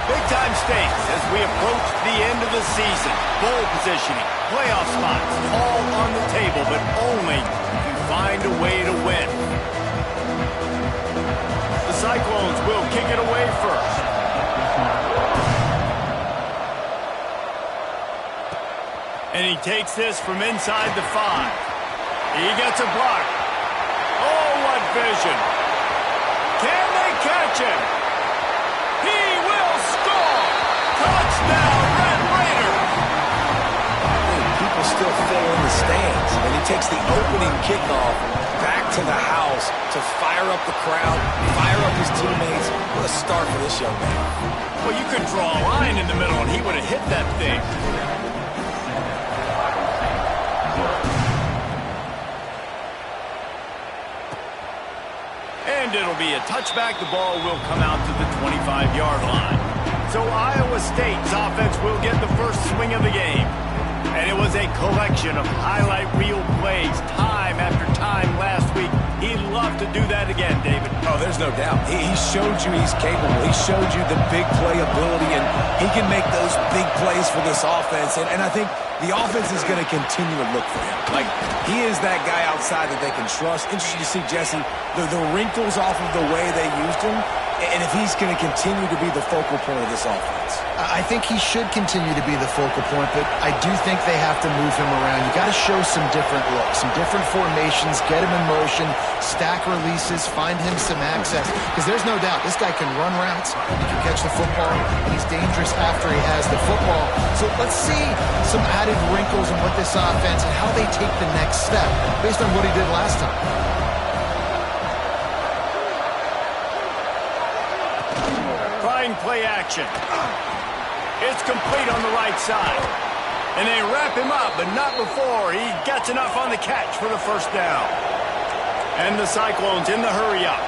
Big-time stakes as we approach the end of the season. Bowl positioning, playoff spots, all on the table, but only if you find a way to win. The Cyclones will kick it away first. And he takes this from inside the 5. He gets a block. Oh, what vision. Can they catch him? He will score! Touchdown, Red Raiders! People still fill in the stands, and he takes the opening kickoff back to the house to fire up the crowd, fire up his teammates. What a start for this young man. Well, you could draw a line in the middle, and he would have hit that thing. And it'll be a touchback. The ball will come out to the 25-yard line. So Iowa State's offense will get the first swing of the game. And it was a collection of highlight reel plays time after time last week. He'd love to do that again, David. Oh, there's no doubt. He showed you he's capable. He showed you the big play ability, and he can make those big plays for this offense. And I think the offense is going to continue to look for him. Like, he is that guy outside that they can trust. Interesting to see, Jesse, the wrinkles off of the way they used him, and if he's going to continue to be the focal point of this offense. I think he should continue to be the focal point, but I do think they have to move him around. You got to show some different looks, some different formations, get him in motion, stack releases, find him some access. Because there's no doubt this guy can run routes, he can catch the football, and he's dangerous after he has the football. So let's see some added wrinkles in what this offense and how they take the next step based on what he did last time. Play action. It's complete on the right side. And they wrap him up, but not before he gets enough on the catch for the first down. And the Cyclones in the hurry-up.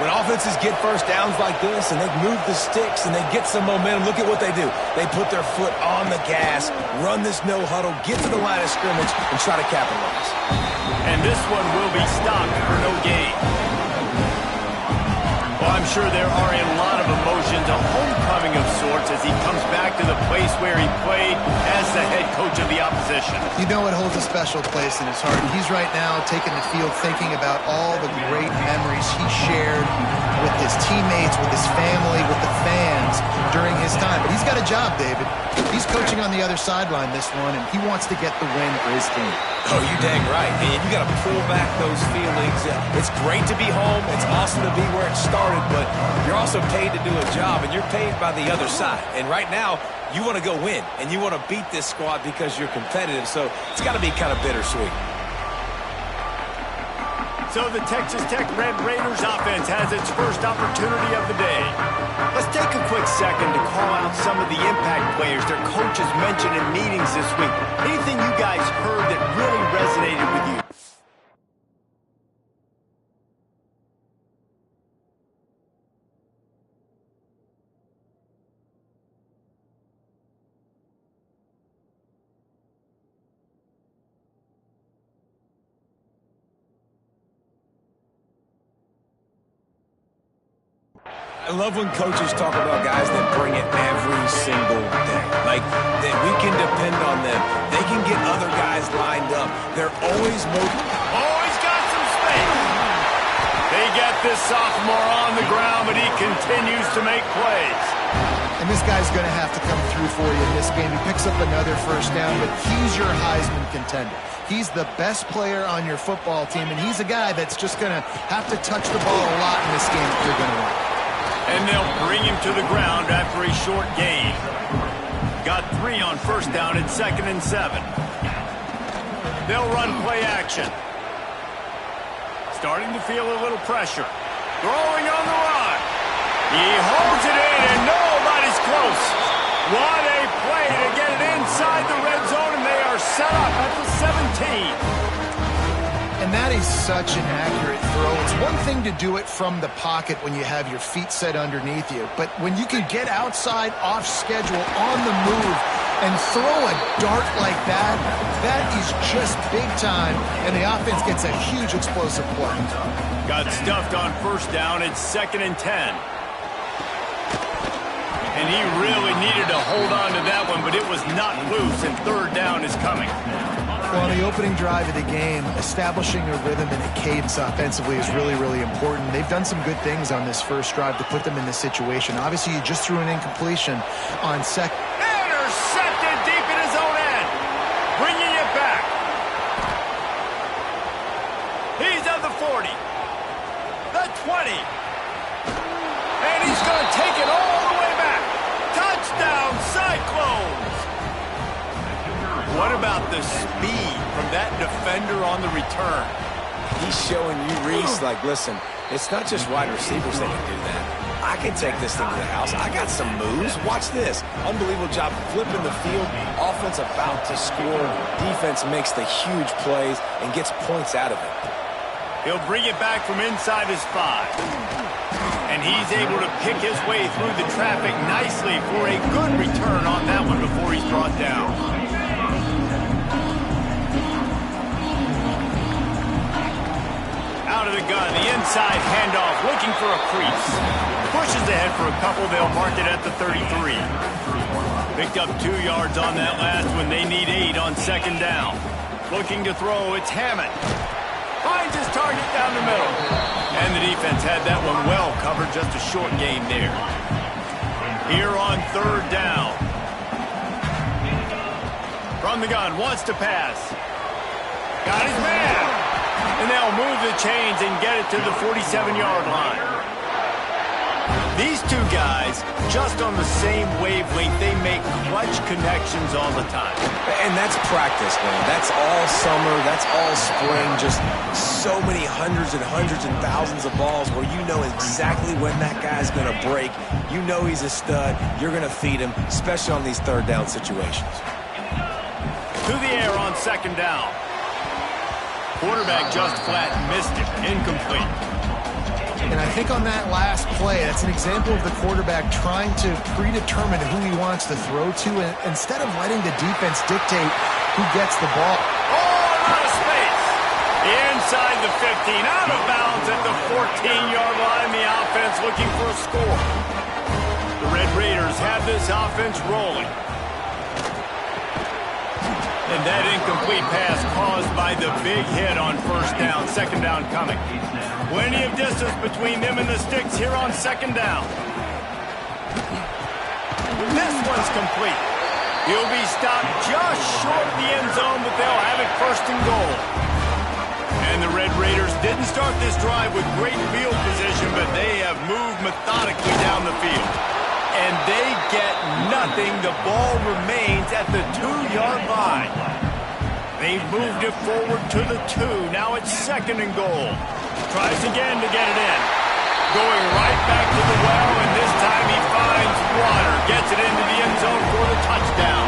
When offenses get first downs like this and they move the sticks and they get some momentum, look at what they do. They put their foot on the gas, run this no huddle, get to the line of scrimmage, and try to capitalize. And this one will be stopped for no gain. Well, I'm sure there are a lot of emotions, a homecoming of sorts as he comes back to the place where he played as the head coach of the opposition. You know it holds a special place in his heart. He's right now taking the field thinking about all the great memories he shared with his teammates, with his family, with the fans during his time. But he's got a job, David. He's coaching on the other sideline this one, and he wants to get the win for his team. Oh, you dang right. And you got to pull back those feelings. It's great to be home. It's awesome to be where it started, but you're also paid to do a job, and you're paid by the other side. And right now, you want to go win, and you want to beat this squad because you're competitive, so it's got to be kind of bittersweet. So the Texas Tech Red Raiders offense has its first opportunity of the day. Let's take a quick second to call out some of the impact players their coaches mentioned in meetings this week. Anything you guys heard that really resonated with you? I love when coaches talk about guys that bring it every single day. Like, that we can depend on them. They can get other guys lined up. They're always moving. Oh, he's got some space. They get this sophomore on the ground, but he continues to make plays. And this guy's going to have to come through for you in this game. He picks up another first down, but he's your Heisman contender. He's the best player on your football team, and he's a guy that's just going to have to touch the ball a lot in this game if you're going to win. And they'll bring him to the ground after a short gain. Got 3 on first down and 2nd and 7. They'll run play action. Starting to feel a little pressure. Throwing on the run. He holds it in and nobody's close. What a play to get it inside the red zone, and they are set up at the 17. And that is such an accurate throw. It's one thing to do it from the pocket when you have your feet set underneath you, but when you can get outside, off schedule, on the move, and throw a dart like that, that is just big time, and the offense gets a huge explosive play. Got stuffed on first down. It's 2nd and 10. And he really needed to hold on to that one, but it was not loose, and third down is coming. Well, the opening drive of the game, establishing a rhythm and a cadence offensively is really, really important. They've done some good things on this first drive to put them in this situation. Obviously, you just threw an incompletion on second. Intercepted deep in his own end. Bringing it back. He's at the 40. The 20. And he's going to take it all the way back. Touchdown, Cyclones. What about the speed from that defender on the return? He's showing you, Reese, like, listen, it's not just wide receivers that can do that. I can take this thing to the house. I got some moves. Watch this. Unbelievable job flipping the field. Offense about to score. Defense makes the huge plays and gets points out of it. He'll bring it back from inside his 5. And he's able to pick his way through the traffic nicely for a good return on that one before he's brought down. Out of the gun, the inside handoff, looking for a crease. Pushes ahead for a couple, they'll mark it at the 33. Picked up 2 yards on that last one, they need 8 on second down. Looking to throw, it's Hammond. Finds his target down the middle. And the defense had that one well covered, just a short gain there. Here on third down. From the gun, wants to pass. Got his man. And they'll move the chains and get it to the 47-yard line. These two guys, just on the same wavelength, they make clutch connections all the time. And that's practice, man. That's all summer. That's all spring. Just so many hundreds and thousands of balls where you know exactly when that guy's going to break. You know he's a stud. You're going to feed him, especially on these third down situations. To the air on second down. Quarterback just flat missed it. Incomplete. And I think on that last play, that's an example of the quarterback trying to predetermine who he wants to throw to, and instead of letting the defense dictate who gets the ball. Oh, out of space. Inside the 15, out of bounds at the 14-yard line. The offense looking for a score. The Red Raiders have this offense rolling. And that incomplete pass caused by the big hit on first down. Second down coming. Plenty of distance between them and the sticks here on second down. This one's complete. He'll be stopped just short of the end zone, but they'll have it first and goal. And the Red Raiders didn't start this drive with great field position, but they have moved methodically down the field. And they get nothing. The ball remains at the 2-yard line. They've moved it forward to the 2. Now it's second and goal. Tries again to get it in. Going right back to the well, and this time he finds water. Gets it into the end zone for the touchdown.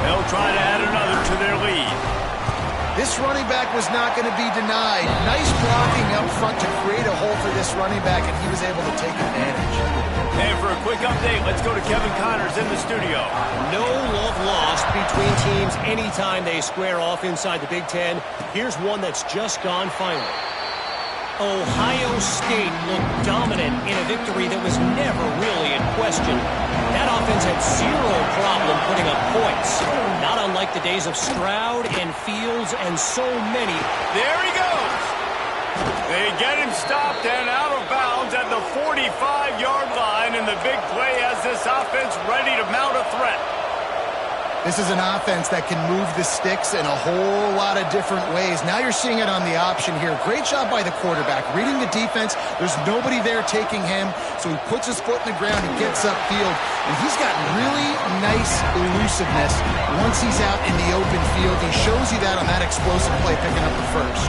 They'll try to add another to their lead. This running back was not going to be denied. Nice blocking up front to create a hole for this running back, and he was able to take advantage. And for a quick update, let's go to Kevin Connors in the studio. No love lost between teams anytime they square off inside the Big Ten. Here's one that's just gone final. Ohio State looked dominant in a victory that was never really in question. That offense had zero problem putting up points. Not unlike the days of Stroud and Fields and so many. There he goes. They get him stopped and out of bounds at the 45-yard line, and the big play has this offense ready to mount a threat. This is an offense that can move the sticks in a whole lot of different ways. Now you're seeing it on the option here. Great job by the quarterback. Reading the defense, there's nobody there taking him, so he puts his foot in the ground, he gets upfield, and he's got really nice elusiveness once he's out in the open field. He shows you that on that explosive play, picking up the first.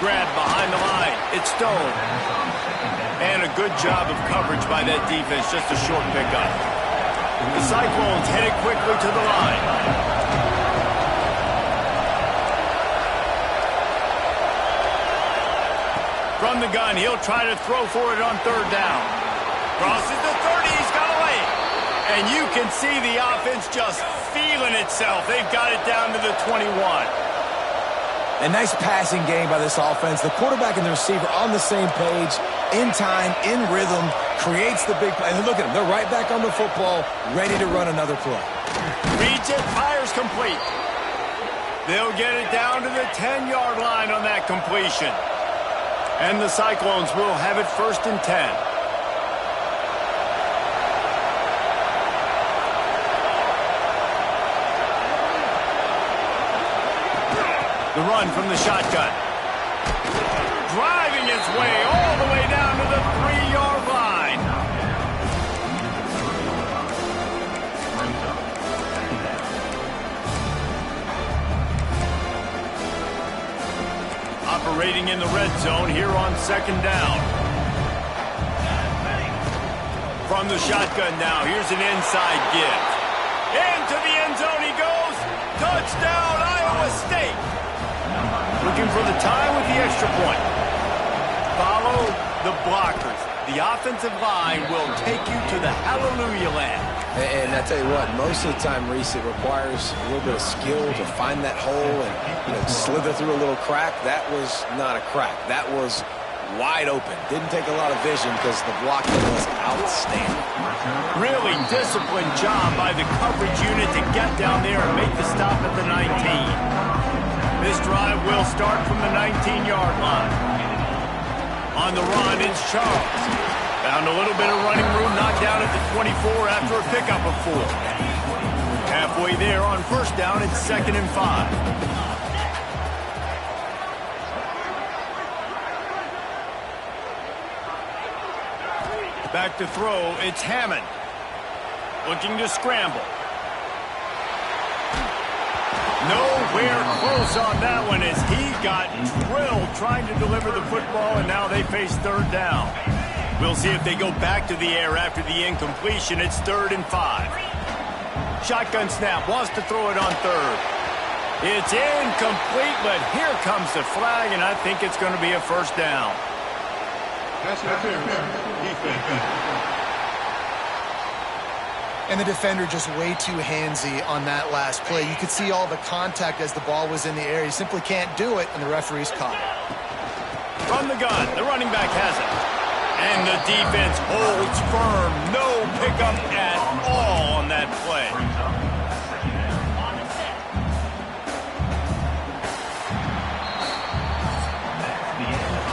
Grab behind the line. It's Stone. And a good job of coverage by that defense. Just a short pickup. The Cyclones headed quickly to the line. From the gun, he'll try to throw for it on third down. Crosses the 30. He's got away. And you can see the offense just feeling itself. They've got it down to the 21. A nice passing game by this offense. The quarterback and the receiver on the same page, in time, in rhythm, creates the big play. And look at them. They're right back on the football, ready to run another play. Reads it, fires complete. They'll get it down to the 10-yard line on that completion. And the Cyclones will have it 1st and 10. The run from the shotgun. Driving its way all the way down to the 3-yard line. Operating in the red zone here on 2nd down. From the shotgun now, here's an inside give. Into the end zone he goes. Touchdown, Iowa State. Looking for the tie with the extra point. Follow the blockers. The offensive line will take you to the hallelujah land. And I tell you what, most of the time, Reese, it requires a little bit of skill to find that hole and slither through a little crack. That was not a crack. That was wide open. Didn't take a lot of vision because the blocking was outstanding. Really disciplined job by the coverage unit to get down there and make the stop at the 19. This drive will start from the 19-yard line. On the run, it's Charles. Found a little bit of running room, knocked down at the 24 after a pickup of 4. Halfway there on 1st down, it's 2nd and 5. Back to throw, it's Hammond. Looking to scramble. Nowhere close on that one as he got drilled trying to deliver the football, and now they face 3rd down. We'll see if they go back to the air after the incompletion. It's 3rd and 5. Shotgun snap, wants to throw it on 3rd. It's incomplete, but here comes the flag, and I think it's going to be a 1st down. And the defender just way too handsy on that last play. You could see all the contact as the ball was in the air. He simply can't do it, and the referee's caught it. From the gun, the running back has it. And the defense holds firm. No pickup at all on that play.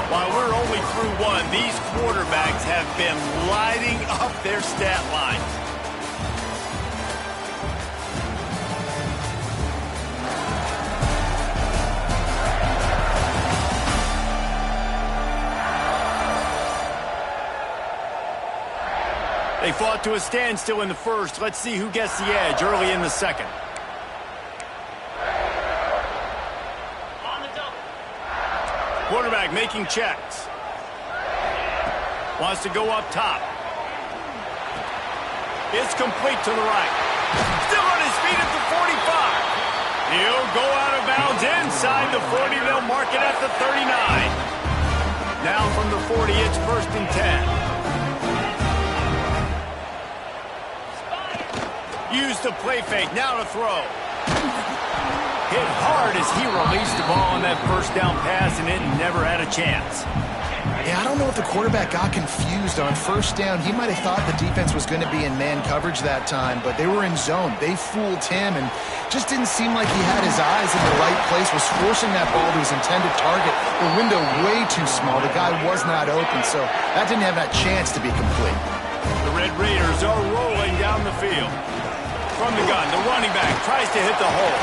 While we're only through one, these quarterbacks have been lighting up their stat lines. They fought to a standstill in the 1st. Let's see who gets the edge early in the 2nd. Quarterback making checks. Wants to go up top. It's complete to the right. Still on his feet at the 45. He'll go out of bounds inside the 40. They'll mark it at the 39. Now from the 40, it's 1st and 10. Used the play fake, now to throw. Hit hard as he released the ball on that 1st down pass, and it never had a chance. Yeah, I don't know if the quarterback got confused on 1st down. He might have thought the defense was going to be in man coverage that time, but they were in zone. They fooled him, and just didn't seem like he had his eyes in the right place, was forcing that ball to his intended target. The window way too small. The guy was not open, so that didn't have that chance to be complete. The Red Raiders are rolling down the field. From the gun, the running back tries to hit the hole.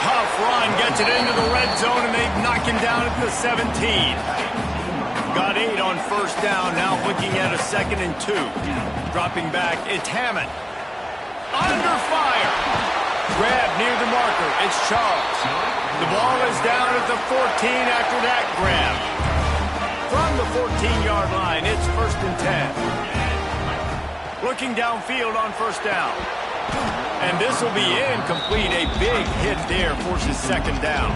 Tough run, gets it into the red zone, and they knock him down at the 17. Got 8 on 1st down, now looking at a 2nd and 2. Dropping back, it's Hammond. Under fire. Grab near the marker, it's Charles. The ball is down at the 14 after that grab. From the 14-yard line, it's 1st and 10. Looking downfield on 1st down. And this will be incomplete. A big hit there forces 2nd down.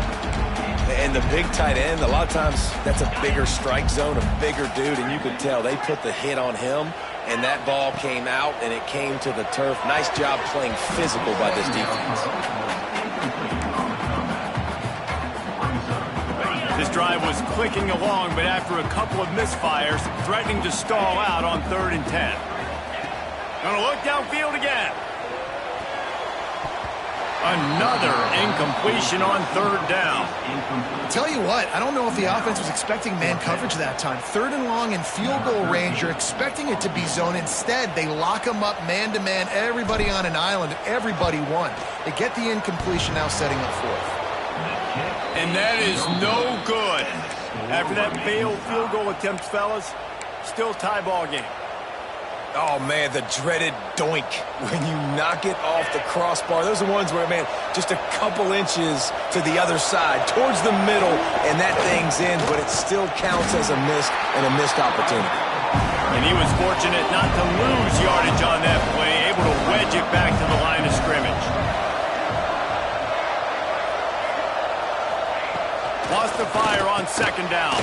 And the big tight end, a lot of times that's a bigger strike zone, a bigger dude, and you could tell they put the hit on him, and that ball came out, and it came to the turf. Nice job playing physical by this defense. This drive was clicking along, but after a couple of misfires, threatening to stall out on 3rd and 10. Gonna look downfield again. Another incompletion on 3rd down. Tell you what, I don't know if the offense was expecting man coverage that time. 3rd and long in field goal range, you're expecting it to be zone. Instead, they lock them up man-to-man, everybody on an island, everybody won. They get the incompletion, now setting up 4th. And that is no good. After that failed field goal attempt, fellas, still tie ball game. Oh, man, the dreaded doink when you knock it off the crossbar. Those are ones where, man, just a couple inches to the other side, towards the middle, and that thing's in, but it still counts as a missed opportunity. And he was fortunate not to lose yardage on that play, able to wedge it back to the line of scrimmage. Lost the fire on 2nd down.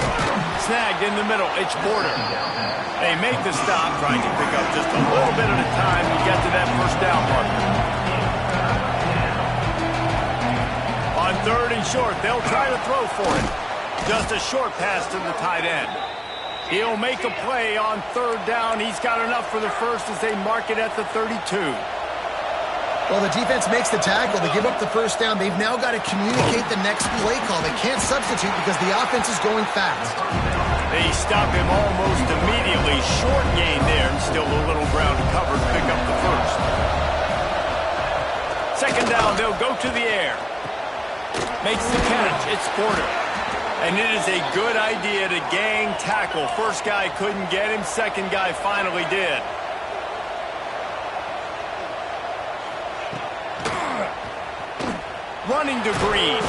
Snagged in the middle, it's Porter. They make the stop, trying to pick up just a little bit at a time to get to that 1st down marker. On 3rd and short, they'll try to throw for it. Just a short pass to the tight end. He'll make a play on 3rd down. He's got enough for the first as they mark it at the 32. Well, the defense makes the tackle. They give up the 1st down. They've now got to communicate the next play call. They can't substitute because the offense is going fast. They stop him almost immediately. Short gain there, and still a little ground to cover to pick up the 1st. 2nd down, they'll go to the air. Makes the catch. It's Porter. And it is a good idea to gang tackle. 1st guy couldn't get him. 2nd guy finally did. Running to Green.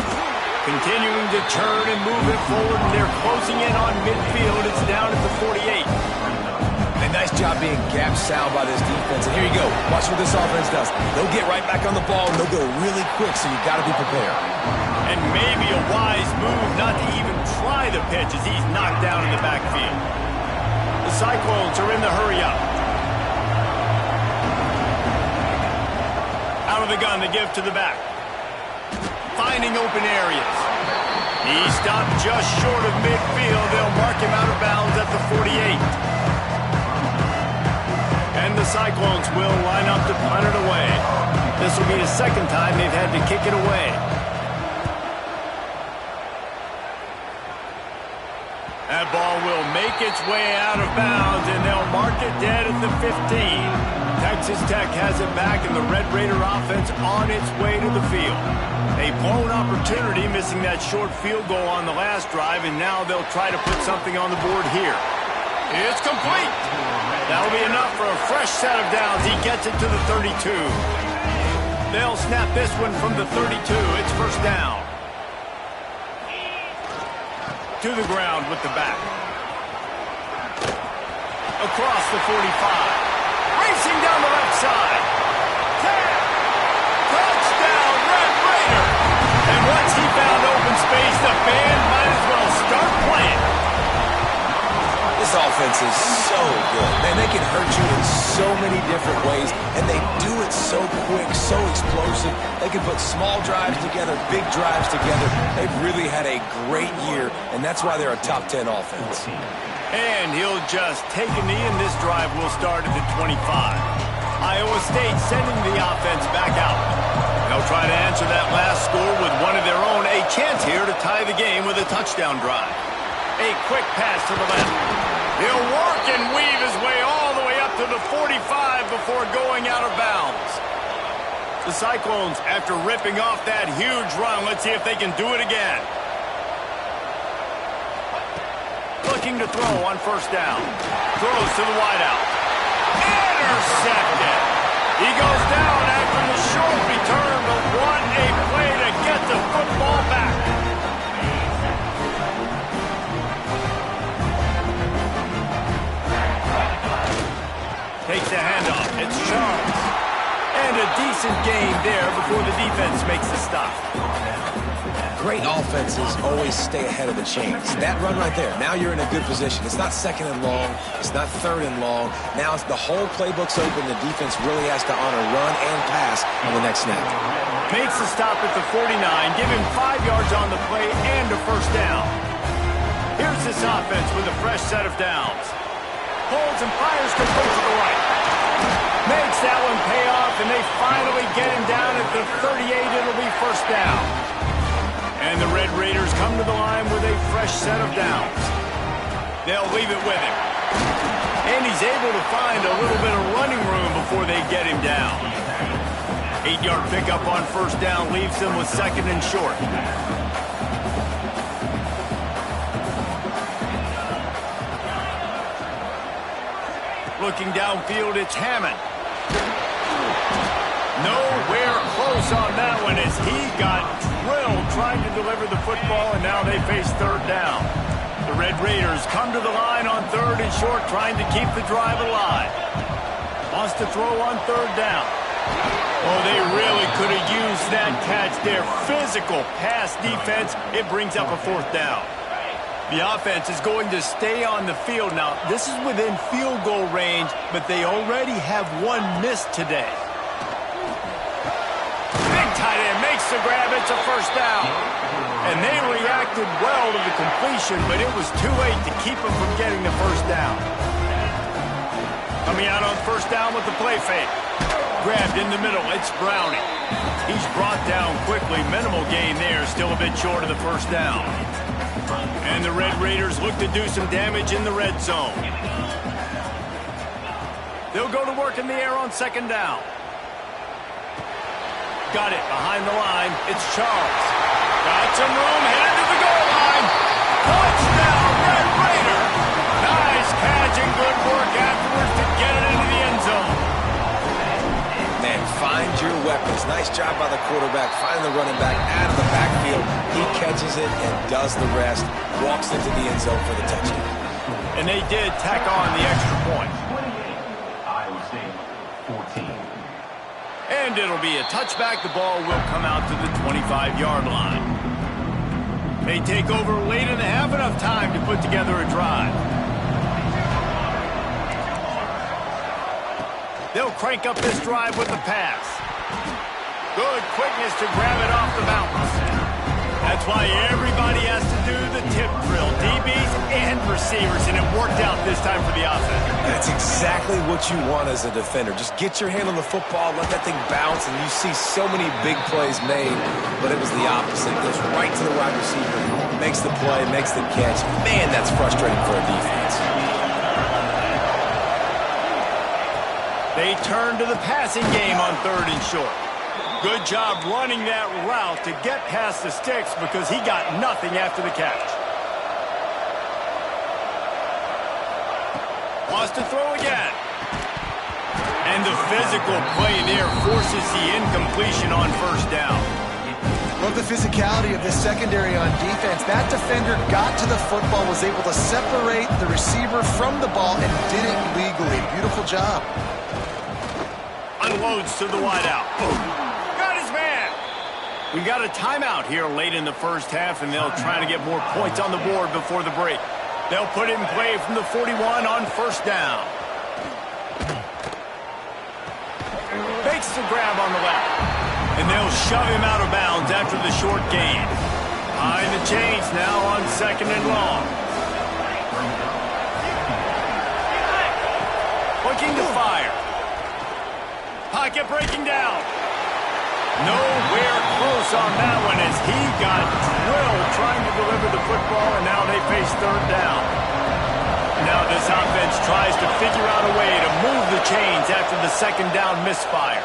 Continuing to turn and move it forward, and they're closing in on midfield. It's down at the 48. And nice job being gap sound by this defense. And here you go. Watch what this offense does. They'll get right back on the ball, and they'll go really quick, so you've got to be prepared. And maybe a wise move not to even try the pitch as he's knocked down in the backfield. The Cyclones are in the hurry-up. Out of the gun to give to the back. Finding open areas. He stopped just short of midfield. They'll mark him out of bounds at the 48. And the Cyclones will line up to punt it away. This will be the 2nd time they've had to kick it away. That ball will make its way out of bounds, and they'll mark it dead at the 15. Texas Tech has it back, and the Red Raider offense on its way to the field. A blown opportunity, missing that short field goal on the last drive, and now they'll try to put something on the board here. It's complete. That'll be enough for a fresh set of downs. He gets it to the 32. They'll snap this one from the 32. It's 1st down. To the ground with the back. Across the 45. Racing down the left side. Touchdown, Red Raider. And once he found open space, the band might as well start playing. This offense is so good. Man, they can hurt you in so many different ways, and they do it so quick, so explosive. They can put small drives together, big drives together. They've really had a great year, and that's why they're a top 10 offense. And he'll just take a knee, and this drive will start at the 25. Iowa State sending the offense back out. They'll try to answer that last score with one of their own. A chance here to tie the game with a touchdown drive. A quick pass to the left. He'll work and weave his way all the way up to the 45 before going out of bounds. The Cyclones, after ripping off that huge run, let's see if they can do it again. Looking to throw on 1st down. Throws to the wideout. Intercepted. He goes down after the short return, but what a play to get the football back. Takes the handoff. It's Charles. And a decent gain there before the defense makes the stop. Great offenses always stay ahead of the chains. That run right there, now you're in a good position. It's not 2nd and long. It's not 3rd and long. Now it's the whole playbook's open. The defense really has to honor run and pass on the next snap. Makes the stop at the 49. Give him 5 yards on the play and a 1st down. this offense with a fresh set of downs. Holds and fires complete to the right. Makes that one pay off, and they finally get him down at the 38. It'll be first down. And the Red Raiders come to the line with a fresh set of downs. They'll leave it with him. And he's able to find a little bit of running room before they get him down. 8-yard pickup on first down leaves them with second and short. Looking downfield, it's Hammond. Nowhere close on that one as he got drilled trying to deliver the football, and now they face third down. The Red Raiders come to the line on third and short, trying to keep the drive alive. Wants to throw on third down. Oh, they really could have used that catch there. Physical pass defense. It brings up a fourth down. The offense is going to stay on the field. Now, this is within field goal range, but they already have one miss today. Big tight end makes the grab. It's a first down. And they reacted well to the completion, but it was too late to keep them from getting the first down. Coming out on first down with the play fake. Grabbed in the middle. It's Browning. He's brought down quickly. Minimal gain there. Still a bit short of the first down. And the Red Raiders look to do some damage in the red zone. They'll go to work in the air on second down. Got it behind the line. It's Charles. Got some room, headed to the goal line. Touchdown, Red Raider. Nice catch and good work afterwards to get it into the end zone. Man, find your weapons. Nice job by the quarterback. Finding the running back out of the backfield. He catches it and does the rest. Walks into the end zone for the touchdown. And they did tack on the extra point. 28, Iowa State, 14. And it'll be a touchback. The ball will come out to the 25-yard line. They take over late in the half, enough time to put together a drive. They'll crank up this drive with the pass. Good quickness to grab it off the mountains. That's why everybody has to do the tip drill. DBs and receivers, and it worked out this time for the offense. That's exactly what you want as a defender. Just get your hand on the football, let that thing bounce, and you see so many big plays made, but it was the opposite. It goes right to the wide receiver, makes the play, makes the catch. Man, that's frustrating for a defense. They turn to the passing game on third and short. Good job running that route to get past the sticks because he got nothing after the catch. Wants to throw again. And the physical play there forces the incompletion on first down. Love the physicality of this secondary on defense. That defender got to the football, was able to separate the receiver from the ball, and did it legally. Beautiful job. Unloads to the wideout. Got his man. We got a timeout here late in the first half, and they'll try to get more points on the board before the break. They'll put it in play from the 41 on first down. Fakes the grab on the left. And they'll shove him out of bounds after the short gain. Behind the chains now on second and long. Looking to fire. Pocket breaking down. Nowhere close on that one as he got drilled trying to deliver the football, and now they face third down. Now this offense tries to figure out a way to move the chains after the second down misfire.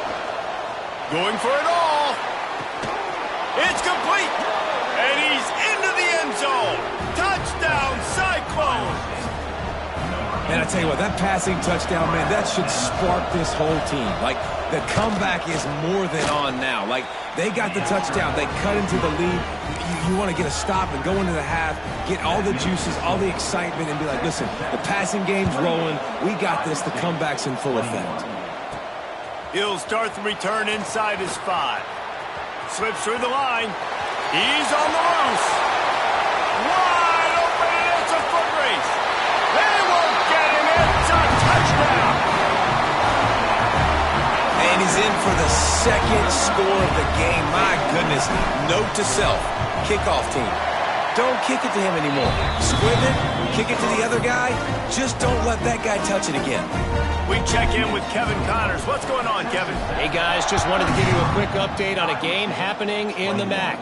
Going for it all. It's complete. And he's into the end zone. Touchdown, Cyclones. Man, I tell you what, that passing touchdown, man, that should spark this whole team. Like, the comeback is more than on now. Like, they got the touchdown. They cut into the lead. You want to get a stop and go into the half, get all the juices, all the excitement, and be like, listen, the passing game's rolling. We got this. The comeback's in full effect. He'll start the return inside his 5. Slips through the line. He's on the loose. Wide open, and it's a foot race. They won't get him. It's a touchdown. And he's in for the second score of the game. My goodness. Note to self, kickoff team. Don't kick it to him anymore. Squib it, kick it to the other guy. Just don't let that guy touch it again. We check in with Kevin Connors. What's going on, Kevin? Hey, guys, just wanted to give you a quick update on a game happening in the MAC.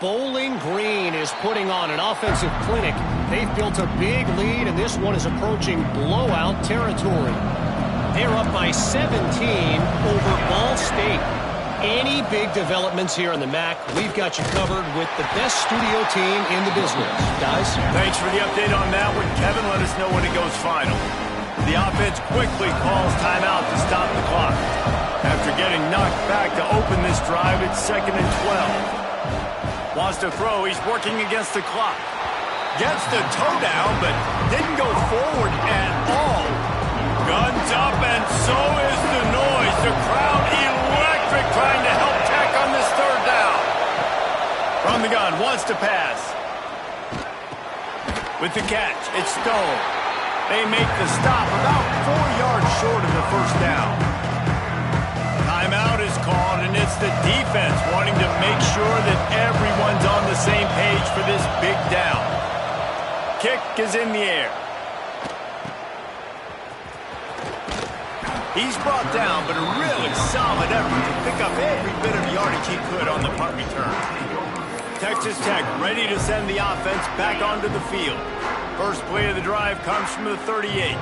Bowling Green is putting on an offensive clinic. They've built a big lead, and this one is approaching blowout territory. They're up by 17 over Ball State. Any big developments here in the MAC, we've got you covered with the best studio team in the business. Guys? Thanks for the update on that one. Kevin, let us know when it goes final. The offense quickly calls timeout to stop the clock. After getting knocked back to open this drive, it's 2nd and 12. Wants to throw. He's working against the clock. Gets the toe down, but didn't go forward at all. Guns up, and so is the noise. The crowd electric, trying to help tack on this 3rd down. From the gun, wants to pass. With the catch, it's Stone. They make the stop about 4 yards short of the 1st down. Timeout is called, and it's the defense wanting to make sure that everyone's on the same page for this big down. Kick is in the air. He's brought down, but a really solid effort to pick up every bit of yardage he could on the punt return. Texas Tech ready to send the offense back onto the field. First play of the drive comes from the 38.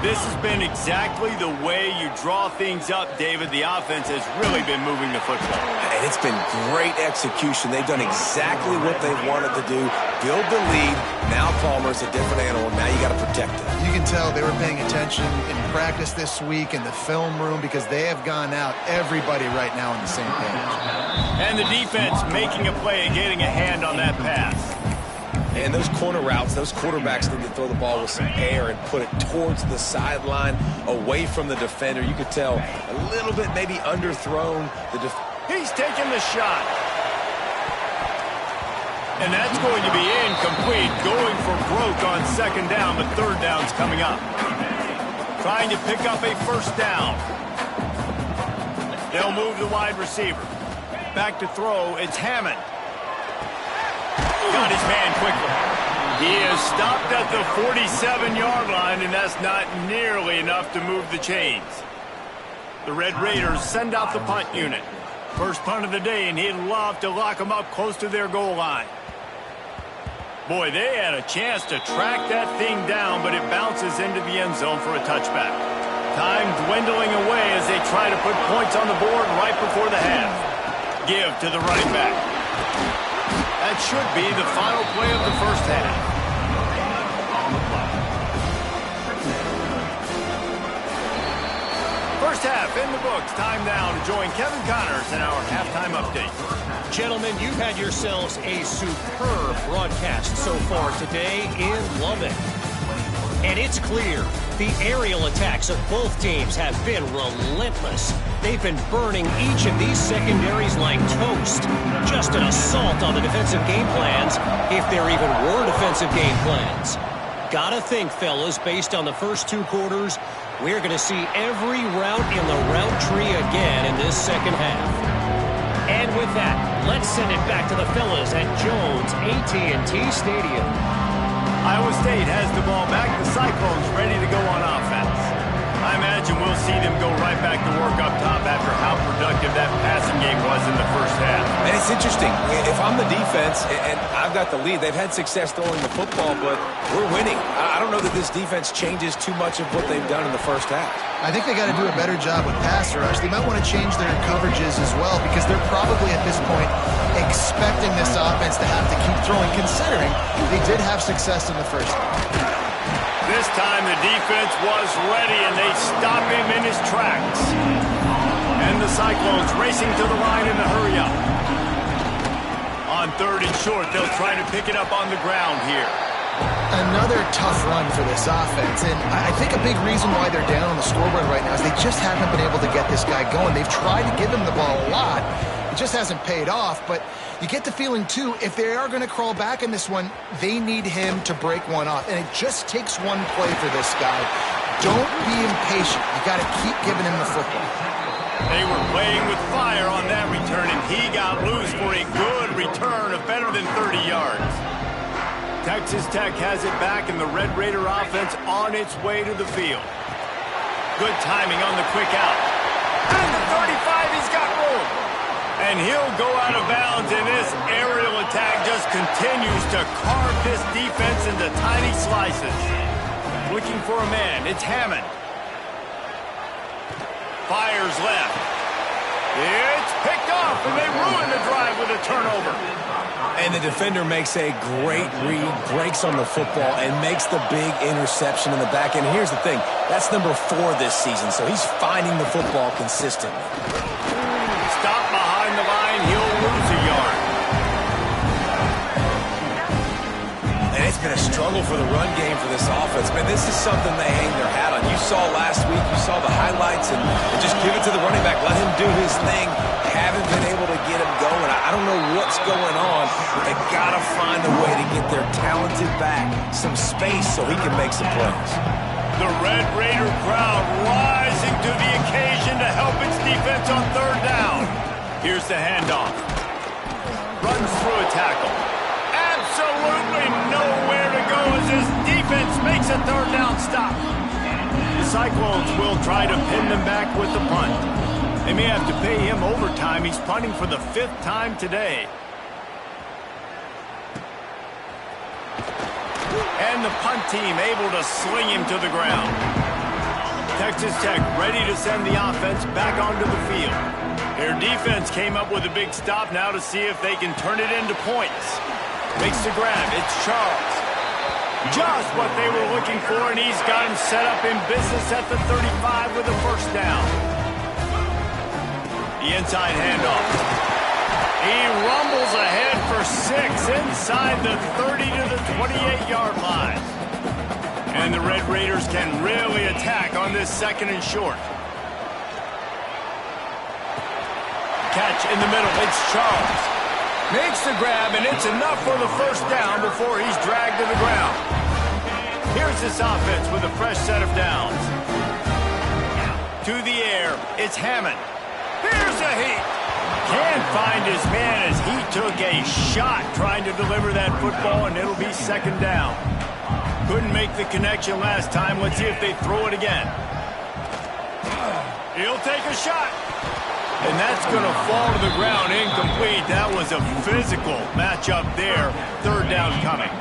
This has been exactly the way you draw things up, David. The offense has really been moving the football. And it's been great execution. They've done exactly what they wanted to do. Build the lead. Now Palmer's a different animal. Now you got to protect it. You can tell they were paying attention in practice this week in the film room because they have gone out, everybody right now on the same page. And the defense making a play and getting a hand on that pass. And those corner routes, those quarterbacks need to throw the ball with some air and put it towards the sideline, away from the defender. You could tell a little bit maybe underthrown. He's taking the shot. And that's going to be incomplete. Going for broke on 2nd down, but 3rd down's coming up. Trying to pick up a 1st down. They'll move the wide receiver. Back to throw, it's Hammond. Got his man quickly. He is stopped at the 47-yard line, and that's not nearly enough to move the chains. The Red Raiders send out the punt unit. First punt of the day, and he'd love to lock them up close to their goal line. Boy, they had a chance to track that thing down, but it bounces into the end zone for a touchback. Time dwindling away as they try to put points on the board right before the half. Give to the running back. That should be the final play of the 1st half. First half in the books. Time now to join Kevin Connors in our halftime update. Gentlemen, you've had yourselves a superb broadcast so far today in Lubbock. And it's clear the aerial attacks of both teams have been relentless. They've been burning each of these secondaries like toast. Just an assault on the defensive game plans, if there even were defensive game plans. Gotta think, fellas, based on the first 2 quarters, we're going to see every route in the route tree again in this 2nd half. And with that, let's send it back to the fellas at Jones AT&T Stadium. Iowa State has the ball back. The Cyclones ready to go on offense. I imagine we'll see them go right back to work up top after how productive that passing game was in the 1st half. And it's interesting. If I'm the defense and I've got the lead, they've had success throwing the football, but we're winning. I don't know that this defense changes too much of what they've done in the 1st half. I think they got to do a better job with pass rush. They might want to change their coverages as well because they're probably at this point expecting this offense to have to keep throwing, considering they did have success in the 1st half. This time the defense was ready, and they stop him in his tracks. And the Cyclones racing to the line in the hurry-up. On 3rd and short, they'll try to pick it up on the ground here. Another tough run for this offense, and I think a big reason why they're down on the scoreboard right now is they just haven't been able to get this guy going. They've tried to give him the ball a lot. It just hasn't paid off, but you get the feeling, too, if they are going to crawl back in this one, they need him to break one off, and it just takes one play for this guy. Don't be impatient. You got to keep giving him the football. They were playing with fire on that return, and he got loose for a good return of better than 30 yards. Texas Tech has it back, and the Red Raider offense on its way to the field. Good timing on the quick out. At the 35, he's got room. And he'll go out of bounds, and this aerial attack just continues to carve this defense into tiny slices. Looking for a man, it's Hammond. Fires left. It's picked off, and they ruin the drive with a turnover. And the defender makes a great read, breaks on the football, and makes the big interception in the back end. Here's the thing, that's number 4 this season, so he's finding the football consistently. Stop behind the line, he'll lose a yard. And it's been a struggle for the run game for this offense. Man, this is something they hang their hat on. You saw last week, you saw the highlights, and just give it to the running back. Let him do his thing. Haven't been able to get him going. I don't know what's going on, but they got to find a way to get their talented back some space so he can make some plays. The Red Raider crowd rising to the occasion to help its defense on third down. Here's the handoff. Runs through a tackle. Absolutely nowhere to go as his defense makes a third down stop. The Cyclones will try to pin them back with the punt. They may have to pay him overtime. He's punting for the 5th time today. And the punt team able to sling him to the ground. Texas Tech ready to send the offense back onto the field. Their defense came up with a big stop now to see if they can turn it into points. Makes the grab. It's Charles. Just what they were looking for, and he's got him set up in business at the 35 with a first down. The inside handoff. He rumbles ahead for 6 inside the 30 to the 28-yard line. And the Red Raiders can really attack on this 2nd and short. Catch in the middle. It's Charles. Makes the grab, and it's enough for the first down before he's dragged to the ground. Here's this offense with a fresh set of downs. To the air, it's Hammond. Here's a heat. Can't find his man as he took a shot trying to deliver that football, and it'll be 2nd down. Couldn't make the connection last time. Let's see if they throw it again. He'll take a shot. And that's going to fall to the ground incomplete. That was a physical matchup there. 3rd down coming.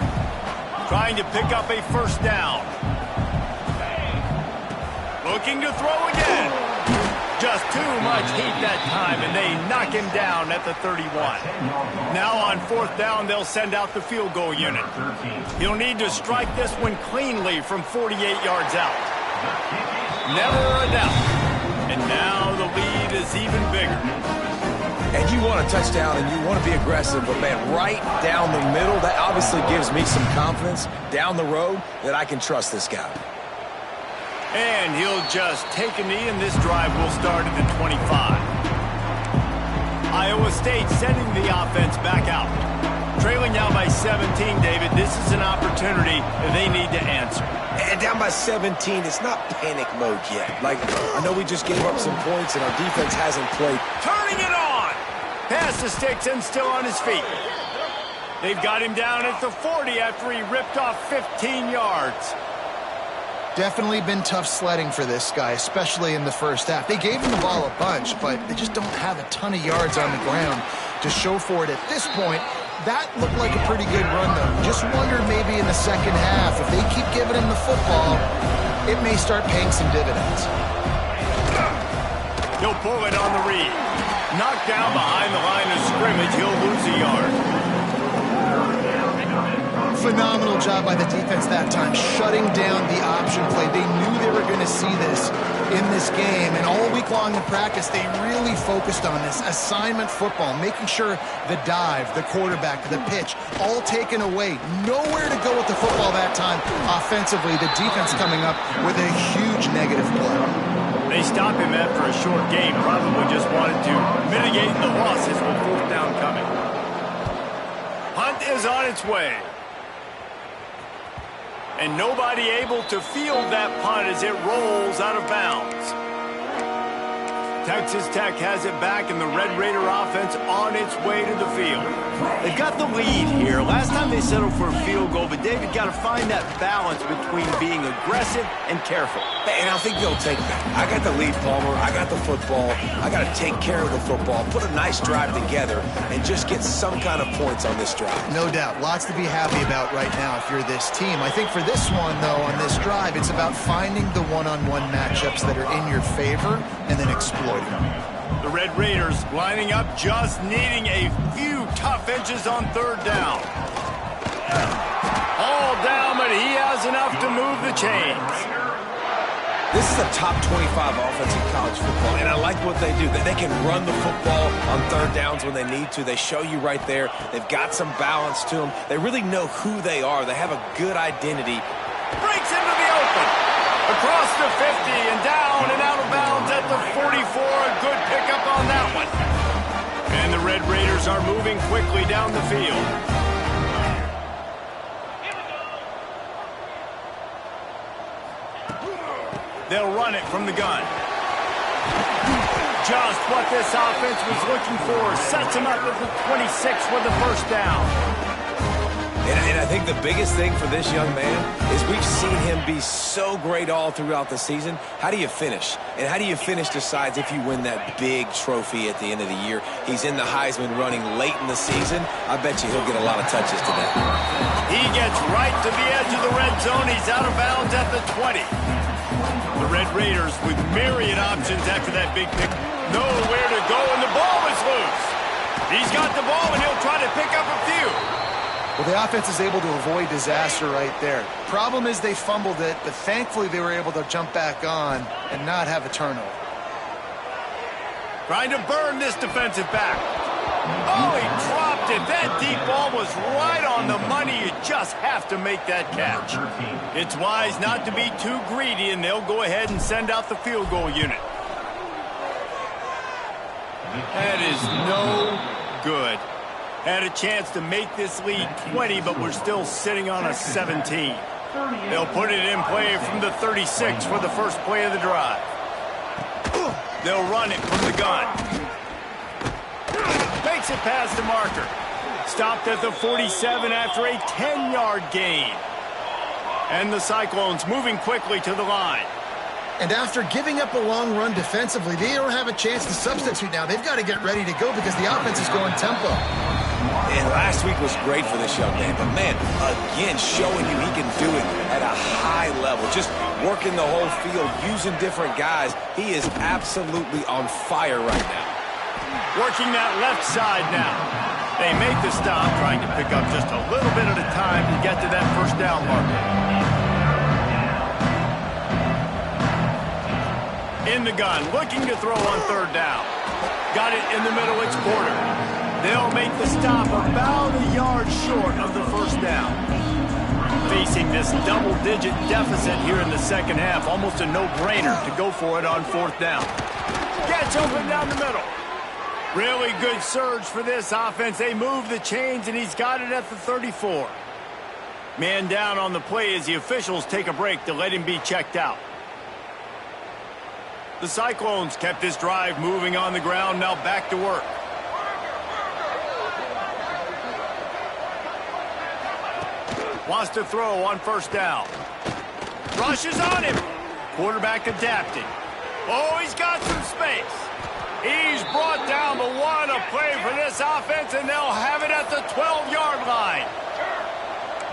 Trying to pick up a first down. Looking to throw again. Just too much heat that time, and they knock him down at the 31. Now on 4th down, they'll send out the field goal unit. He'll need to strike this one cleanly from 48 yards out. Never a doubt. And now the lead is even bigger. And you want a touchdown and you want to be aggressive, but man, right down the middle, that obviously gives me some confidence down the road that I can trust this guy. And he'll just take a knee, and this drive will start at the 25. Iowa State sending the offense back out. Trailing now by 17, David. This is an opportunity that they need to answer. And down by 17, it's not panic mode yet. Like, I know we just gave up some points and our defense hasn't played. Turning it on! Past the sticks and still on his feet. They've got him down at the 40 after he ripped off 15 yards. Definitely been tough sledding for this guy, especially in the first half. They gave him the ball a bunch, but they just don't have a ton of yards on the ground to show for it at this point. That looked like a pretty good run, though. Just wonder maybe in the second half, if they keep giving him the football, it may start paying some dividends. He'll pull it on the read. Knocked down behind the line of scrimmage. He'll lose a yard. Phenomenal job by the defense that time, shutting down the option play. They knew they were going to see this in this game, and all week long in practice, they really focused on this assignment football, making sure the dive, the quarterback, the pitch, all taken away. Nowhere to go with the football that time. Offensively, the defense coming up with a huge negative play. They stop him after a short game. Probably just wanted to mitigate the losses with 4th down coming. Punt is on its way. And nobody able to field that punt as it rolls out of bounds. Texas Tech has it back, and the Red Raider offense on its way to the field. They've got the lead here. Last time they settled for a field goal, but David got to find that balance between being aggressive and careful. And I think they'll take that. I got the lead, Palmer. I got the football. I got to take care of the football, put a nice drive together, and just get some kind of points on this drive. No doubt. Lots to be happy about right now if you're this team. I think for this one, though, on this drive, it's about finding the one-on-one matchups that are in your favor and then exploiting them. The Red Raiders lining up, just needing a few tough inches on third down. All down, but he has enough to move the chains. This is a top 25 offense in college football, and I like what they do. They can run the football on third downs when they need to. They show you right there. They've got some balance to them. They really know who they are. They have a good identity. Breaks into the open. Across the 50 and down and out of bounds at the 44. A good pickup on that one. And the Red Raiders are moving quickly down the field. They'll run it from the gun. Just what this offense was looking for. Sets him up at the 26 for the first down. And I think the biggest thing for this young man is we've seen him be so great all throughout the season. How do you finish? And how do you finish decides if you win that big trophy at the end of the year. He's in the Heisman running late in the season. I bet you he'll get a lot of touches today. He gets right to the edge of the red zone. He's out of bounds at the 20. The Red Raiders with myriad options after that big pick. Nowhere to go, and the ball is loose. He's got the ball, and he'll try to pick up a few. Well, the offense is able to avoid disaster right there. Problem is they fumbled it, but thankfully they were able to jump back on and not have a turnover. Trying to burn this defensive back. Oh, he dropped it. That deep ball was right on the money. You just have to make that catch. It's wise not to be too greedy, and they'll go ahead and send out the field goal unit. That is no good. Had a chance to make this lead 20, but we're still sitting on a 17. They'll put it in play from the 36 for the first play of the drive. They'll run it from the gun. Makes it past the marker. Stopped at the 47 after a 10-yard gain. And the Cyclones moving quickly to the line. And after giving up a long run defensively, they don't have a chance to substitute now. They've got to get ready to go because the offense is going tempo. And last week was great for this young man. But, man, again, showing you he can do it at a high level. Just working the whole field, using different guys. He is absolutely on fire right now. Working that left side now. They make the stop, trying to pick up just a little bit at a time to get to that first down marker. In the gun, looking to throw on third down. Got it in the middle, it's Porter. They'll make the stop about a yard short of the first down. Facing this double-digit deficit here in the second half, almost a no-brainer to go for it on fourth down. Gets open down the middle. Really good surge for this offense. They move the chains, and he's got it at the 34. Man down on the play as the officials take a break to let him be checked out. The Cyclones kept this drive moving on the ground, now back to work. Wants to throw on first down. Rushes on him. Quarterback adapting. Oh, he's got some space. He's brought down, but what a play for this offense, and they'll have it at the 12-yard line.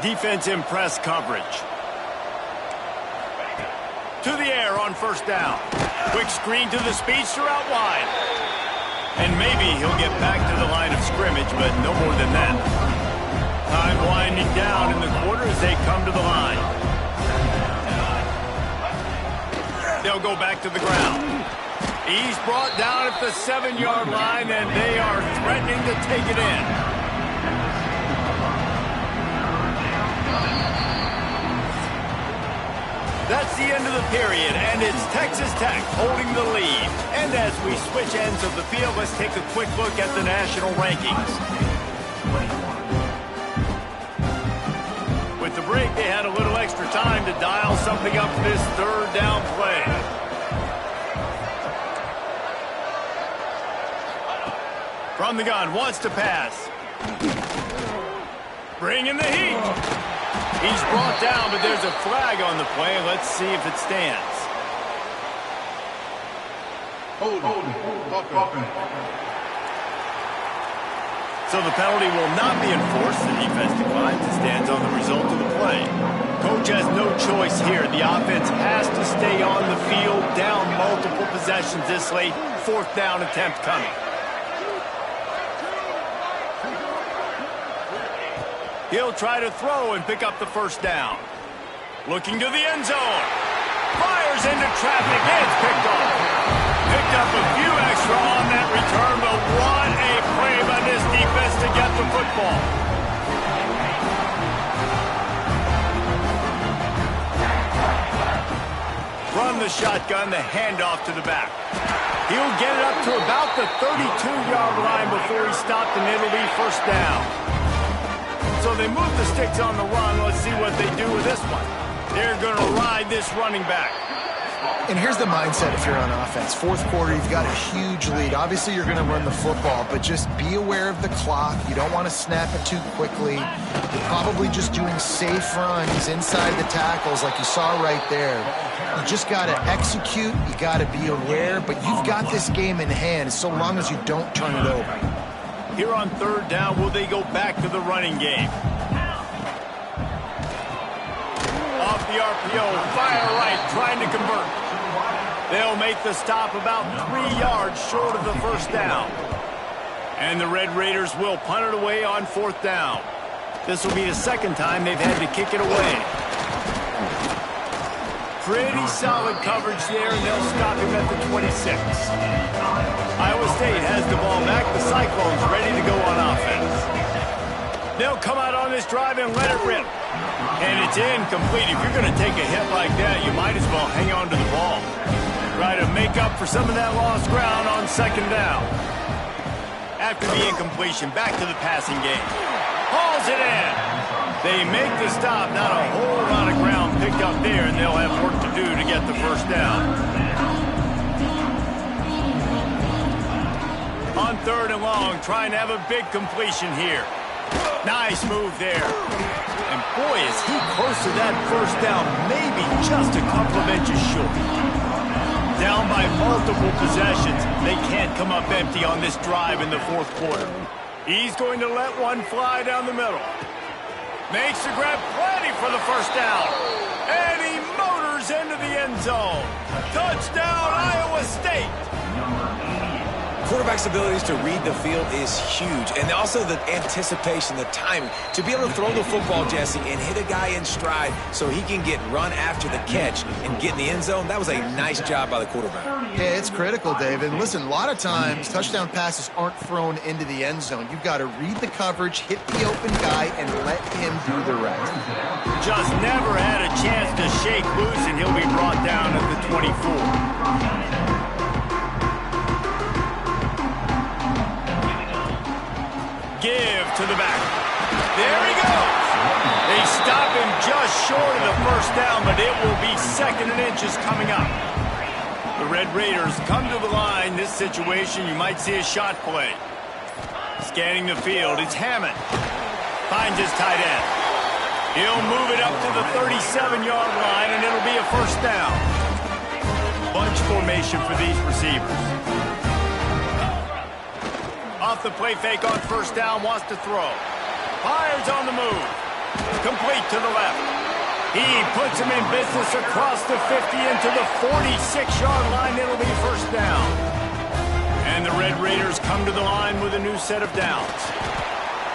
Defense in press coverage. To the air on first down. Quick screen to the speedster out wide. And maybe he'll get back to the line of scrimmage, but no more than that. Time winding down in the quarter as they come to the line. They'll go back to the ground. He's brought down at the 7-yard line, and they are threatening to take it in. That's the end of the period, and it's Texas Tech holding the lead. And as we switch ends of the field, let's take a quick look at the national rankings. With the break, they had a little extra time to dial something up for this third down play. From the gun, wants to pass. Bringing the heat. He's brought down, but there's a flag on the play. Let's see if it stands. So the penalty will not be enforced. The defense declines and stands on the result of the play. Coach has no choice here. The offense has to stay on the field, down multiple possessions this late. Fourth down attempt coming. He'll try to throw and pick up the first down. Looking to the end zone. Fires into traffic. It's picked off. Picked up a few extra on that return, but what a play by this defense to get the football. Run the shotgun, the handoff to the back. He'll get it up to about the 32-yard line before he stopped, and it'll be first down. So they move the sticks on the run. Let's see what they do with this one. They're going to ride this running back. And here's the mindset if you're on offense. Fourth quarter, you've got a huge lead. Obviously, you're going to run the football, but just be aware of the clock. You don't want to snap it too quickly. You're probably just doing safe runs inside the tackles like you saw right there. You just got to execute. You got to be aware, but you've got this game in hand so long as you don't turn it over. Here on third down, will they go back to the running game? Off the RPO, fire right, trying to convert. They'll make the stop about 3 yards short of the first down. And the Red Raiders will punt it away on fourth down. This will be the second time they've had to kick it away. Pretty solid coverage there, and they'll stop him at the 26. Iowa State has the ball back. The Cyclones ready to go on offense. They'll come out on this drive and let it rip. And it's incomplete. If you're going to take a hit like that, you might as well hang on to the ball. Try to make up for some of that lost ground on second down. After the incompletion, back to the passing game. Hauls it in. They make the stop. Not a whole lot of ground picked up there, and they'll have work to do to get the first down. On third and long, trying to have a big completion here. Nice move there. And boy, is he close to that first down, maybe just a couple of inches short. Down by multiple possessions. They can't come up empty on this drive in the fourth quarter. He's going to let one fly down the middle. Makes the grab, plenty for the first down. And he motors into the end zone. Touchdown, Iowa State. Quarterback's abilities to read the field is huge, and also the anticipation, the timing. To be able to throw the football, Jesse, and hit a guy in stride so he can get run after the catch and get in the end zone, that was a nice job by the quarterback. Yeah, it's critical, David. And listen, a lot of times touchdown passes aren't thrown into the end zone. You've got to read the coverage, hit the open guy, and let him do the rest. Just never had a chance to shake loose, and he'll be brought down at the 24. Give to the back. There he goes. They stop him just short of the first down, but it will be second and inches coming up. The Red Raiders come to the line. This situation, you might see a shot play. Scanning the field, it's Hammond. Finds his tight end. He'll move it up to the 37-yard line, and it'll be a first down. Bunch formation for these receivers. Off the play fake on first down, wants to throw. Fires on the move. Complete to the left. He puts him in business across the 50 into the 46-yard line. It'll be first down. And the Red Raiders come to the line with a new set of downs.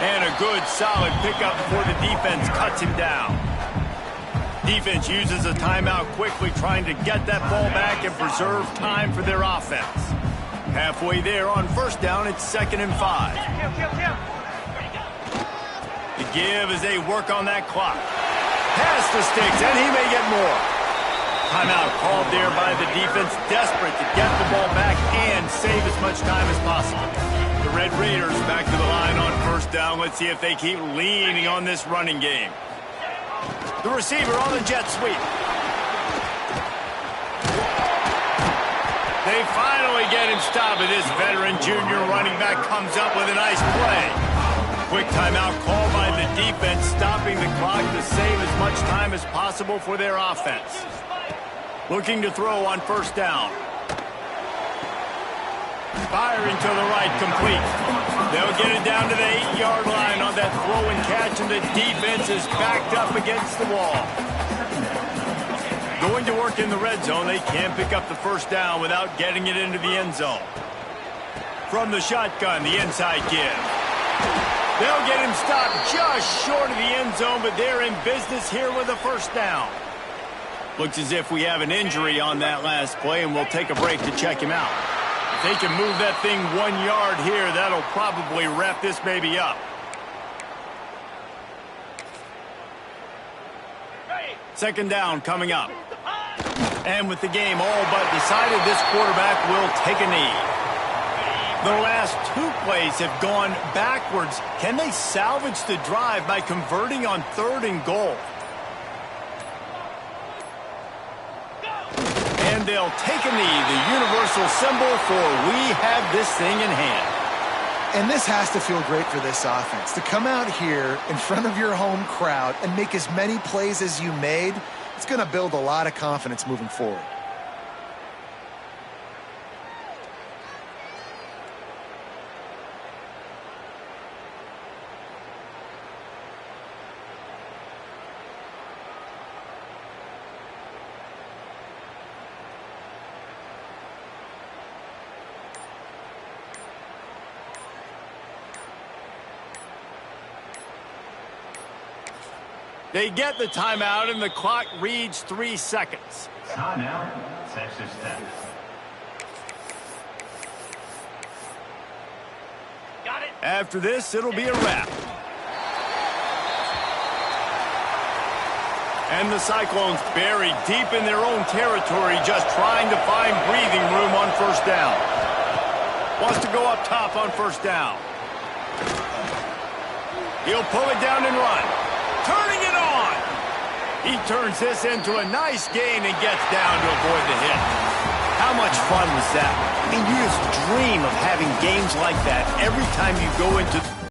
And a good, solid pickup before the defense cuts him down. Defense uses a timeout quickly, trying to get that ball back and preserve time for their offense. Halfway there on first down, it's 2nd and 5. The give as they work on that clock. Pass the sticks, and he may get more. Timeout called there by the defense, desperate to get the ball back and save as much time as possible. The Red Raiders back to the line on first down. Let's see if they keep leaning on this running game. The receiver on the jet sweep. They finally get him stopped, but this veteran junior running back comes up with a nice play. Quick timeout called by the that defense, stopping the clock to save as much time as possible for their offense. Looking to throw on first down. Firing to the right, complete. They'll get it down to the 8-yard line on that throw and catch, and the defense is backed up against the wall. Going to work in the red zone, they can't pick up the first down without getting it into the end zone. From the shotgun, the inside give. They'll get him stopped just short of the end zone, but they're in business here with a first down. Looks as if we have an injury on that last play, and we'll take a break to check him out. If they can move that thing 1 yard here, that'll probably wrap this baby up. Second down coming up. And with the game all but decided, this quarterback will take a knee. The last 2 plays have gone backwards. Can they salvage the drive by converting on 3rd and goal? And they'll take a knee, the universal symbol for we have this thing in hand. And this has to feel great for this offense. To come out here in front of your home crowd and make as many plays as you made, it's going to build a lot of confidence moving forward. They get the timeout, and the clock reads 3 seconds. Timeout, Texas Tech. Got it. After this, it'll be a wrap. And the Cyclones buried deep in their own territory, just trying to find breathing room on first down. Wants to go up top on first down. He'll pull it down and run. Turning it on. He turns this into a nice gain and gets down to avoid the hit. How much fun was that? I mean, you just dream of having games like that every time you go into